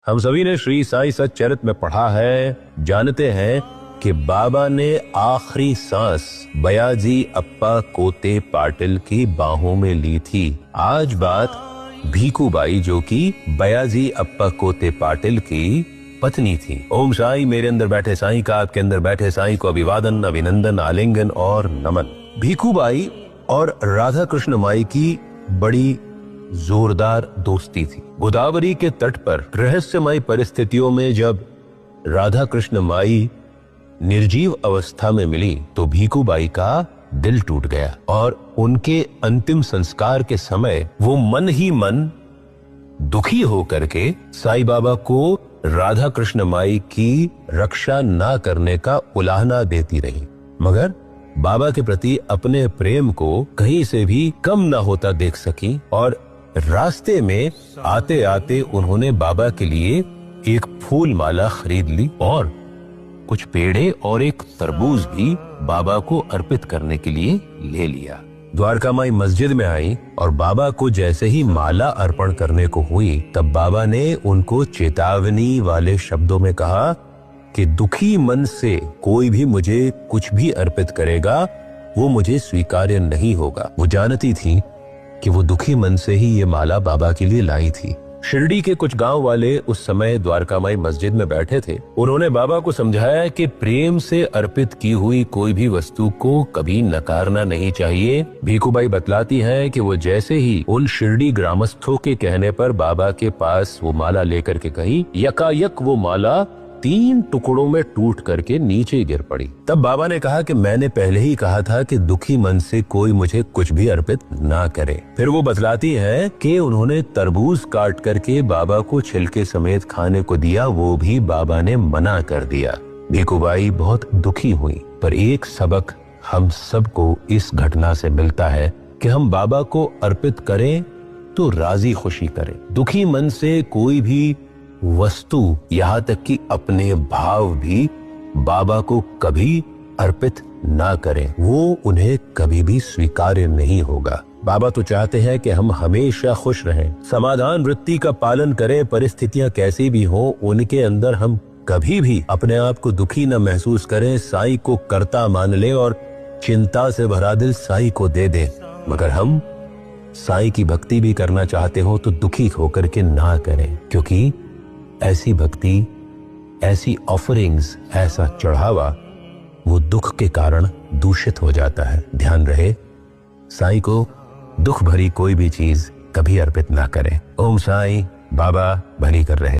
हम सभी ने श्री साईं सच्चरित में पढ़ा है, जानते हैं कि बाबा ने आखिरी सांस बयाजी अप्पा कोते पाटिल की बाहों में ली थी। आज बात भीखूबाई, जो कि बयाजी अप्पा कोते पाटिल की पत्नी थी। ओम साईं, मेरे अंदर बैठे साईं का आपके अंदर बैठे साईं को अभिवादन, अभिनंदन, आलिंगन और नमन। भीखूबाई और राधा कृष्ण माई की बड़ी जोरदार दोस्ती थी। गोदावरी के तट पर रहस्यमय परिस्थितियों में जब राधा कृष्ण माई निर्जीव अवस्था में मिली तो भीखूबाई का दिल टूट गया और उनके अंतिम संस्कार के समय वो मन ही मन दुखी होकर के साईं बाबा को राधा कृष्ण माई की रक्षा ना करने का उलाहना देती रही, मगर बाबा के प्रति अपने प्रेम को कहीं से भी कम ना होता देख सकी और रास्ते में आते आते उन्होंने बाबा के लिए एक फूल माला खरीद ली और कुछ पेड़े और एक तरबूज भी बाबा को अर्पित करने के लिए ले लिया। द्वारका माई मस्जिद में आई और बाबा को जैसे ही माला अर्पण करने को हुई तब बाबा ने उनको चेतावनी वाले शब्दों में कहा कि दुखी मन से कोई भी मुझे कुछ भी अर्पित करेगा वो मुझे स्वीकार्य नहीं होगा। वो जानती थी कि वो दुखी मन से ही ये माला बाबा के लिए लाई थी। शिरडी के कुछ गांव वाले उस समय द्वारका माई मस्जिद में बैठे थे। उन्होंने बाबा को समझाया कि प्रेम से अर्पित की हुई कोई भी वस्तु को कभी नकारना नहीं चाहिए। भीखूबाई बतलाती है कि वो जैसे ही उन शिरडी ग्रामस्थों के कहने पर बाबा के पास वो माला लेकर के गई, यकायक वो माला 3 टुकड़ों में टूट करके नीचे गिर पड़ी। तब बाबा ने कहा कि मैंने पहले ही कहा था कि दुखी मन से कोई मुझे कुछ भी अर्पित ना करे। फिर वो बतलाती है कि उन्होंने तरबूज काट करके बाबा को छिलके समेत खाने को दिया, वो भी बाबा ने मना कर दिया। भीखूबाई बहुत दुखी हुई, पर एक सबक हम सबको इस घटना से मिलता है कि हम बाबा को अर्पित करें तो राजी खुशी करें। दुखी मन से कोई भी वस्तु, यहाँ तक कि अपने भाव भी बाबा को कभी अर्पित ना करें, वो उन्हें कभी भी स्वीकार्य नहीं होगा। बाबा तो चाहते हैं कि हम हमेशा खुश रहें, समाधान वृत्ति का पालन करें, परिस्थितियां कैसी भी हो उनके अंदर हम कभी भी अपने आप को दुखी न महसूस करें, साईं को कर्ता मान ले और चिंता से भरा दिल साईं को दे दें। मगर हम साईं की भक्ति भी करना चाहते हो तो दुखी होकर के ना करें, क्योंकि ऐसी भक्ति, ऐसी ऑफरिंग्स, ऐसा चढ़ावा वो दुख के कारण दूषित हो जाता है। ध्यान रहे, साईं को दुख भरी कोई भी चीज कभी अर्पित ना करें। ओम साईं, बाबा भली कर रहे।